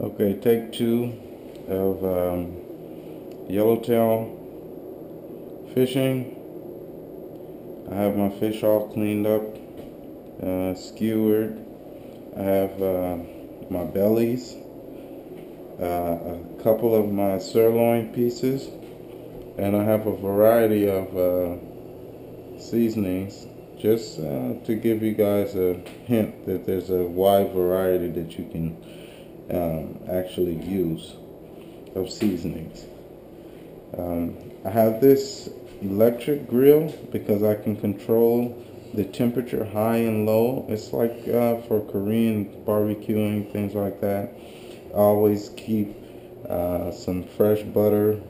Okay, take two of yellowtail fishing. I have my fish all cleaned up, skewered. I have my bellies, a couple of my sirloin pieces, and I have a variety of seasonings, just to give you guys a hint that there's a wide variety that you can actually use of seasonings. I have this electric grill because I can control the temperature high and low. It's like for Korean barbecuing, things like that. I always keep some fresh butter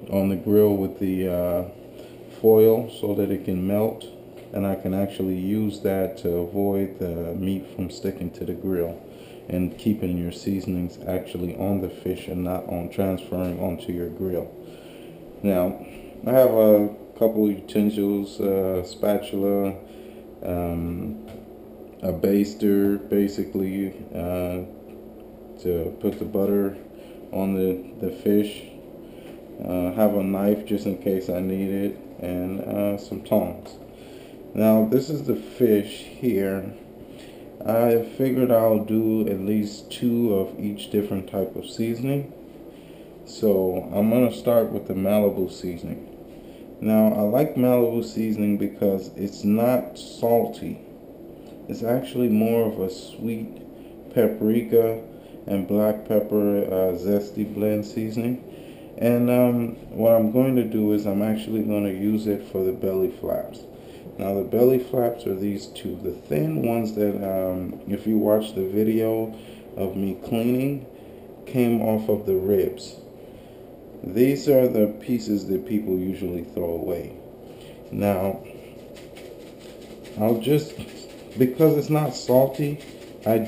on the grill with the foil so that it can melt, and I can actually use that to avoid the meat from sticking to the grill and keeping your seasonings actually on the fish and not on transferring onto your grill. Now, I have a couple of utensils, spatula, a baster, basically, to put the butter on the fish. Have a knife just in case I need it, and some tongs. Now, this is the fish here. I figured I'll do at least two of each different type of seasoning. So I'm going to start with the Malibu seasoning. Now, I like Malibu seasoning because it's not salty. It's actually more of a sweet paprika and black pepper zesty blend seasoning. And what I'm going to do is I'm actually going to use it for the belly flaps. Now, the belly flaps are these two, the thin ones that if you watch the video of me cleaning, came off of the ribs. These are the pieces that people usually throw away. Now, I'll just, because it's not salty, I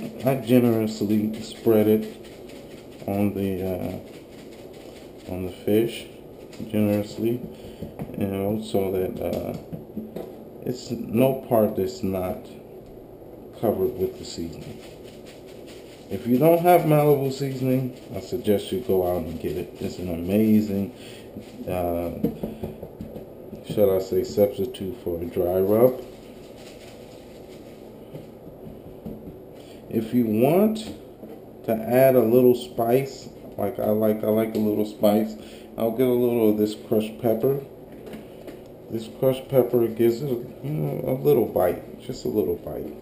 generously spread it on the fish, generously, you know, so that it's no part that's not covered with the seasoning. If you don't have Malibu seasoning, I suggest you go out and get it. It's an amazing, shall I say, substitute for a dry rub. If you want to add a little spice, like I like a little spice, I'll get a little of this crushed pepper. This crushed pepper gives it, a little bite, just a little bite.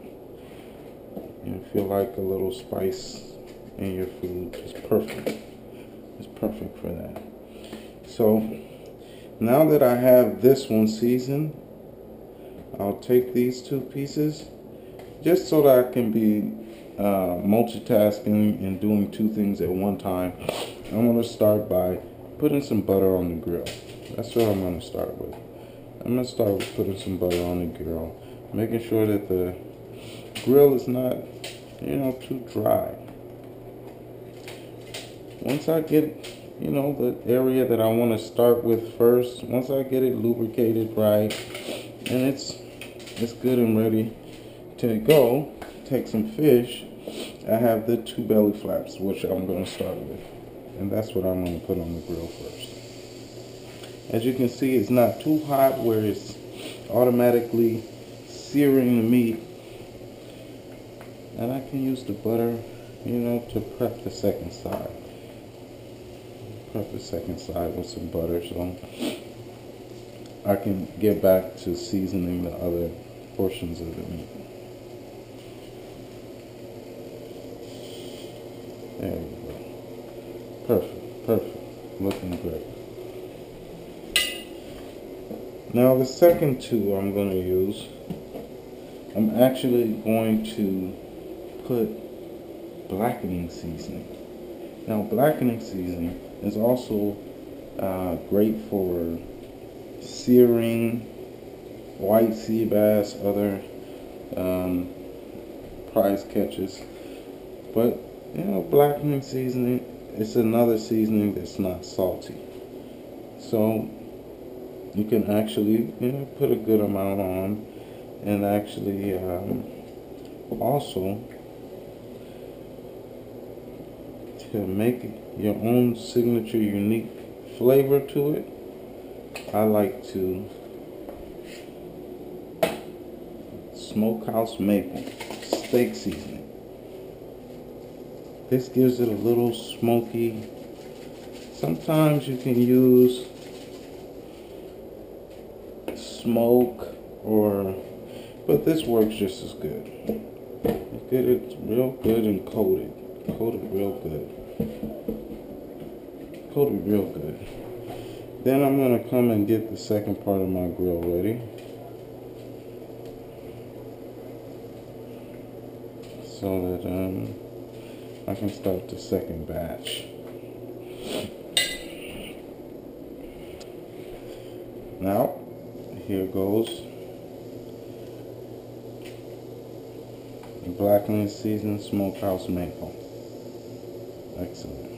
And if you like a little spice in your food, it's perfect. It's perfect for that. So now that I have this one seasoned, I'll take these two pieces, just so that I can be multitasking and doing two things at one time. I'm going to start by putting some butter on the grill. That's what I'm going to start with. I'm going to start with putting some butter on the grill, making sure that the grill is not, too dry. Once I get, the area that I want to start with first, once I get it lubricated right, and it's good and ready to go, take some fish. I have the two belly flaps, which I'm going to start with, and that's what I'm going to put on the grill first. As you can see, it's not too hot where it's automatically searing the meat. And I can use the butter, to prep the second side. Prep the second side with some butter so I can get back to seasoning the other portions of the meat. There we go. Perfect, perfect. Looking great. Now the second two I'm going to use, I'm actually going to put blackening seasoning. Now blackening seasoning is also great for searing white sea bass, other prize catches. But blackening seasoning, it's another seasoning that's not salty. So you can actually put a good amount on, and actually also to make your own signature unique flavor to it, I like to Smokehouse Maple steak seasoning. This gives it a little smoky. Sometimes you can use smoke but this works just as good. Get it real good and coated real good. Coated real good. Then I'm gonna come and get the second part of my grill ready. So that I can start the second batch. Now, here goes Blacklyn seasoned Smokehouse Maple. Excellent.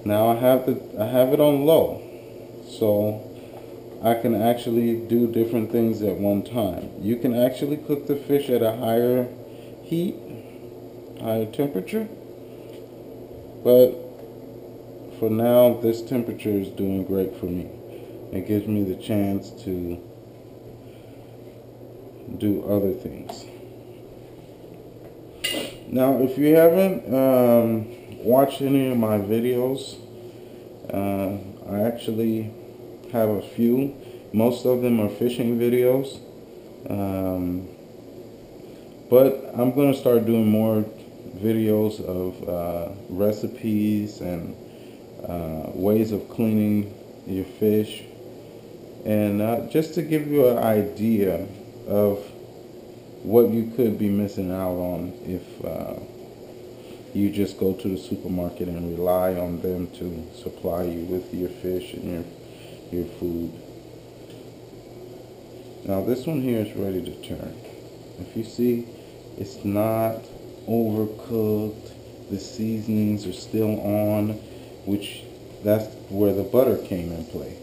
Now I have it on low, so I can actually do different things at one time. You can actually cook the fish at a higher heat, higher temperature, but for now this temperature is doing great for me. It gives me the chance to do other things. Now if you haven't watched any of my videos, I actually have a few. Most of them are fishing videos, but I'm going to start doing more videos of recipes and ways of cleaning your fish, and just to give you an idea of what you could be missing out on if you just go to the supermarket and rely on them to supply you with your fish and your food. Now this one here is ready to turn. If you see, it's not overcooked. The seasonings are still on, which that's where the butter came in play.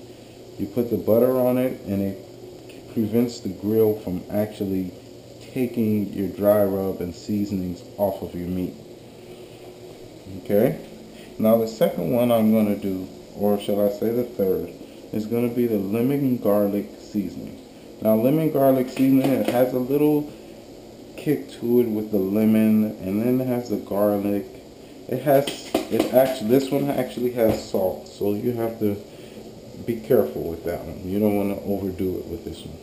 You put the butter on it and it prevents the grill from actually taking your dry rub and seasonings off of your meat. Okay, now the second one I'm going to do, or shall I say the third, is going to be the lemon garlic seasoning. Now lemon garlic seasoning, it has a little kick to it with the lemon, and then it has the garlic. This one actually has salt, so you have to be careful with that one. You don't want to overdo it with this one.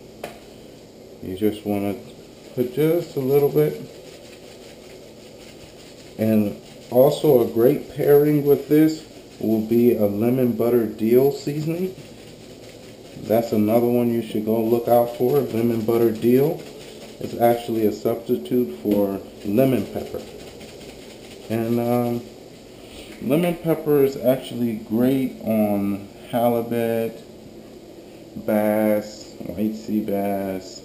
You just want to put just a little bit. And also a great pairing with this will be a lemon butter dill seasoning. That's another one you should go look out for. Lemon butter dill. It's actually a substitute for lemon pepper. And lemon pepper is actually great on halibut, bass, white sea bass.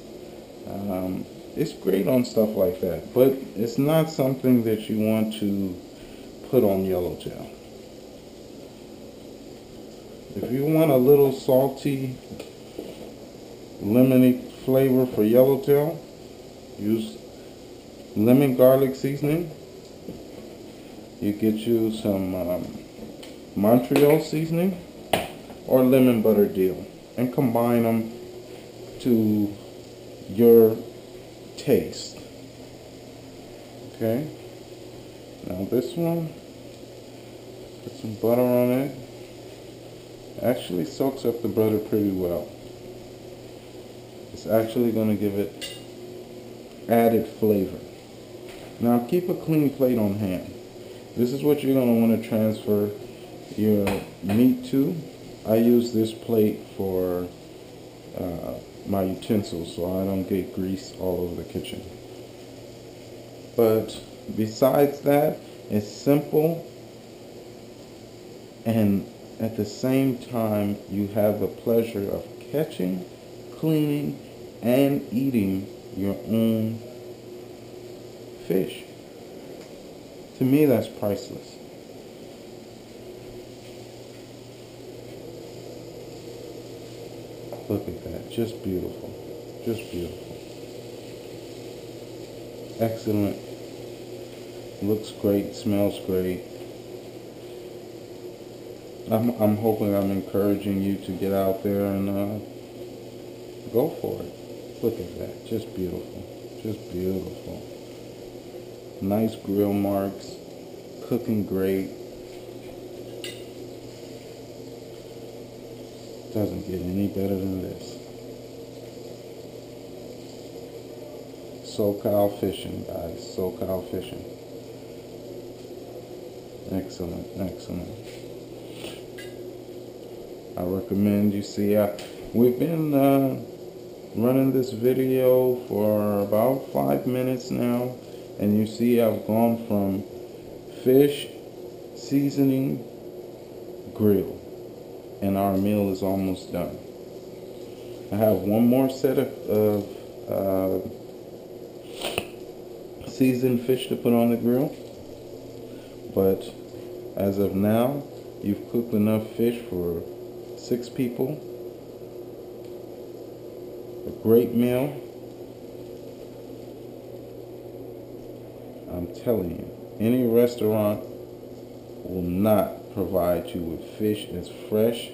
It's great on stuff like that, but it's not something that you want to put on yellowtail. If you want a little salty, lemony flavor for yellowtail, use lemon garlic seasoning. You get you some Montreal seasoning or lemon butter dill and combine them to your taste. Okay, now this one, put some butter on it. Actually soaks up the butter pretty well. It's actually going to give it added flavor. Now keep a clean plate on hand. This is what you're going to want to transfer your meat to. I use this plate for my utensils so I don't get grease all over the kitchen. But besides that, it's simple, and at the same time you have the pleasure of catching, cleaning, and eating your own fish. To me, that's priceless. Look at that, just beautiful, just beautiful. Excellent Looks great, smells great. I'm hoping I'm encouraging you to get out there and go for it. Look at that, just beautiful, just beautiful. Nice grill marks, cooking great. Doesn't get any better than this. SoCal fishing, guys, SoCal fishing. Excellent, excellent. I recommend you see. We've been running this video for about 5 minutes now, and you see I've gone from fish, seasoning, grill, and our meal is almost done. I have one more set of seasoned fish to put on the grill, but as of now, you've cooked enough fish for 6 people. A great meal. I'm telling you, any restaurant will not provide you with fish as fresh,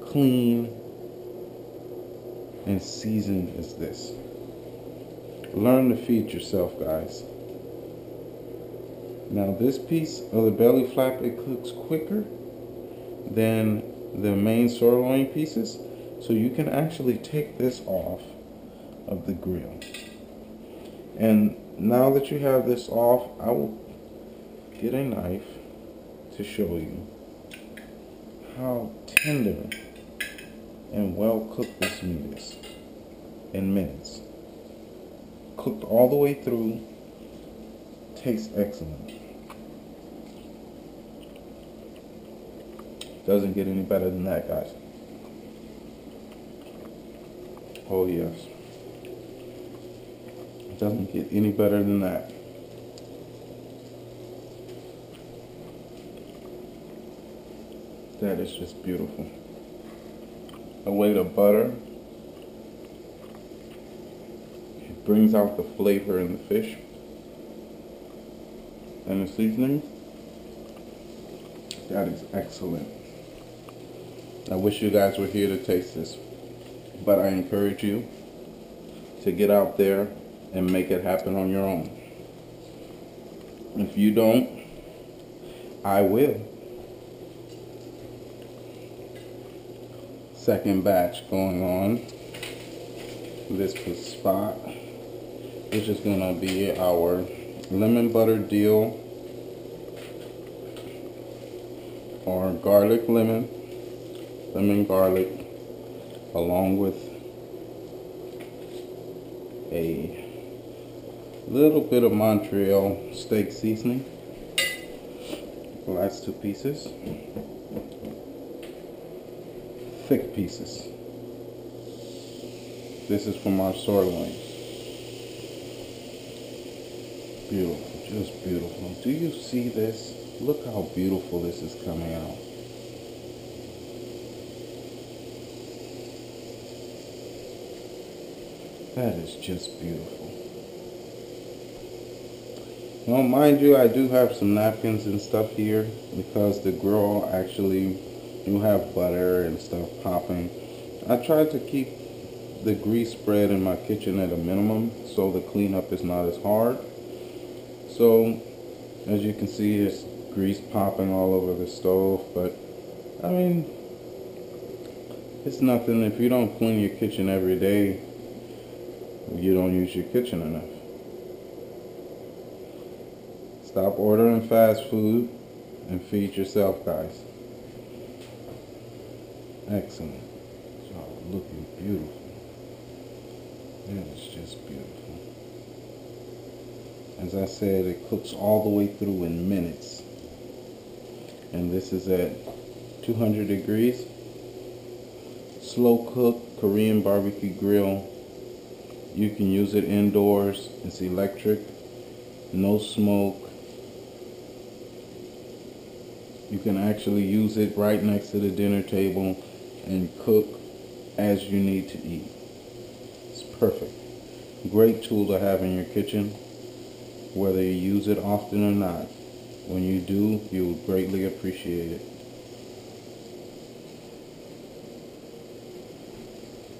clean, and seasoned as this. Learn to feed yourself, guys. Now this piece of the belly flap, it cooks quicker than the main sirloin pieces, so you can actually take this off of the grill. And now that you have this off, I will get a knife to show you how tender and well cooked this meat is in minutes. Cooked all the way through, tastes excellent. Doesn't get any better than that, guys. Oh yes. It doesn't get any better than that. That is just beautiful. A weight of butter. It brings out the flavor in the fish. And the seasoning. That is excellent. I wish you guys were here to taste this, but I encourage you to get out there and make it happen on your own. If you don't, I will. Second batch going on. This spot, which is gonna be our lemon butter deal or garlic lemon garlic, along with a little bit of Montreal steak seasoning. Last 2 pieces, thick pieces. This is from our sirloin. Beautiful, just beautiful. Do you see this? Look how beautiful this is coming out. That is just beautiful. Well, mind you, I do have some napkins and stuff here because the grill actually do have butter and stuff popping. I tried to keep the grease spread in my kitchen at a minimum so the cleanup is not as hard. So, as you can see, there's grease popping all over the stove, but I mean, it's nothing. If you don't clean your kitchen every day, you don't use your kitchen enough. Stop ordering fast food and feed yourself, guys. Excellent. It's all looking beautiful. That is just beautiful. As I said, it cooks all the way through in minutes. And this is at 200 degrees. Slow cook Korean barbecue grill. You can use it indoors. It's electric, no smoke. You can actually use it right next to the dinner table and cook as you need to eat. It's perfect. Great tool to have in your kitchen. whether you use it often or not. When you do, you will greatly appreciate it.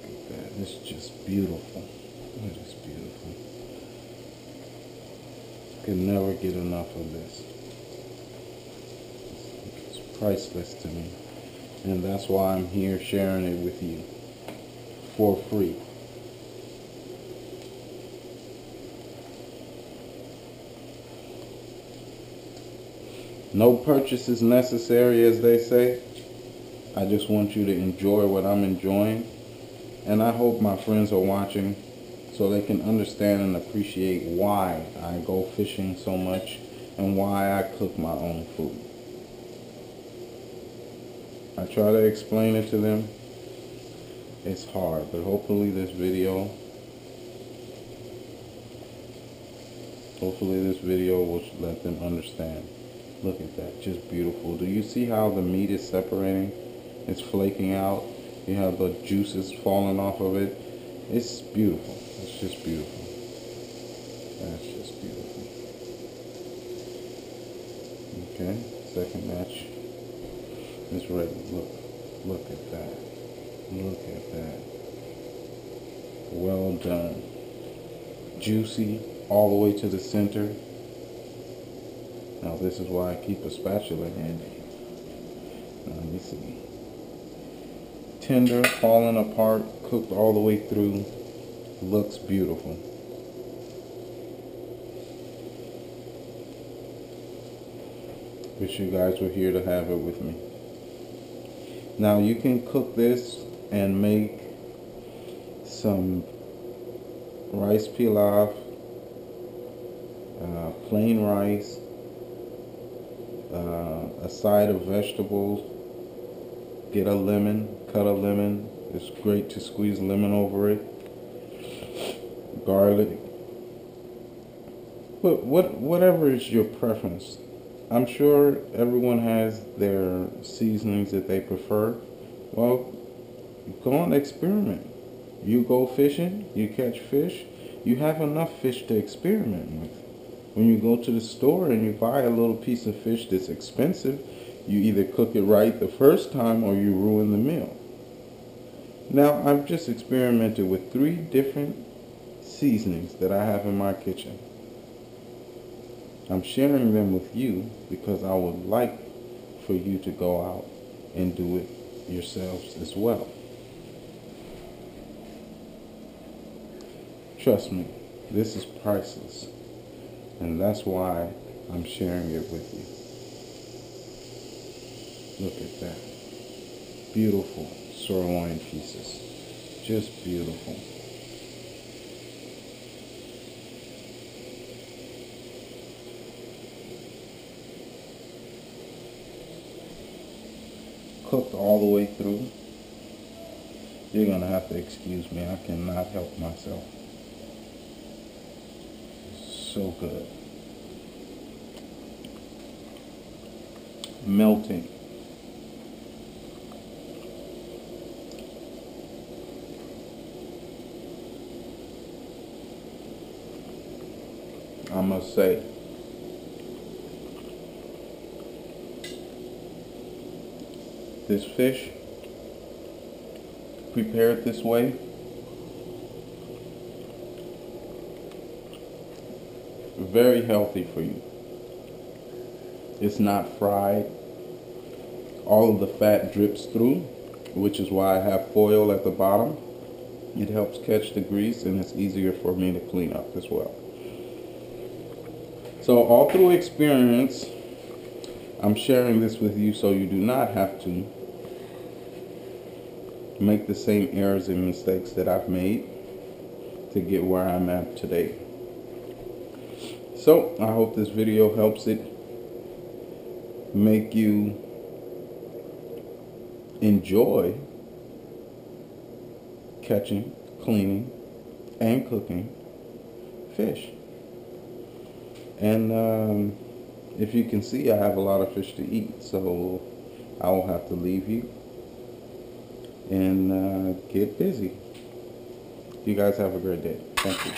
Look at that. It's just beautiful. It is beautiful. Can never get enough of this. It's priceless to me. And that's why I'm here sharing it with you for free. No purchase is necessary, as they say. I just want you to enjoy what I'm enjoying. And I hope my friends are watching so they can understand and appreciate why I go fishing so much and why I cook my own food. I try to explain it to them. It's hard, but hopefully this video will let them understand. Look at that, just beautiful. Do you see how the meat is separating? It's flaking out. You have the juices falling off of it. It's beautiful. It's just beautiful. That's just beautiful. Okay, second batch is ready. Look at that. Look at that. Well done. Juicy all the way to the center. Now this is why I keep a spatula handy. Now let me see. Tender, falling apart, cooked all the way through. Looks beautiful. Wish you guys were here to have it with me. Now you can cook this and make some rice pilaf, plain rice, a side of vegetables. Get a lemon, cut a lemon. It's great to squeeze lemon over it. Garlic. Whatever is your preference. I'm sure everyone has their seasonings that they prefer. Well, go on, experiment. You go fishing, you catch fish, you have enough fish to experiment with. When you go to the store and you buy a little piece of fish that's expensive, you either cook it right the first time or you ruin the meal. Now, I've just experimented with 3 different seasonings that I have in my kitchen. I'm sharing them with you because I would like for you to go out and do it yourselves as well. Trust me, this is priceless, and that's why I'm sharing it with you. Look at that. Beautiful sirloin pieces. Just beautiful. Cooked all the way through. You're gonna have to excuse me. I cannot help myself. So good. Melting. I must say, this fish prepared this way very healthy for you. It's not fried. All of the fat drips through, which is why I have foil at the bottom. It helps catch the grease and it's easier for me to clean up as well. So all through experience, I'm sharing this with you so you do not have to make the same errors and mistakes that I've made to get where I'm at today. So I hope this video helps it make you enjoy catching, cleaning, and cooking fish. And if you can see, I have a lot of fish to eat, so I will have to leave you and get busy. You guys have a great day. Thank you.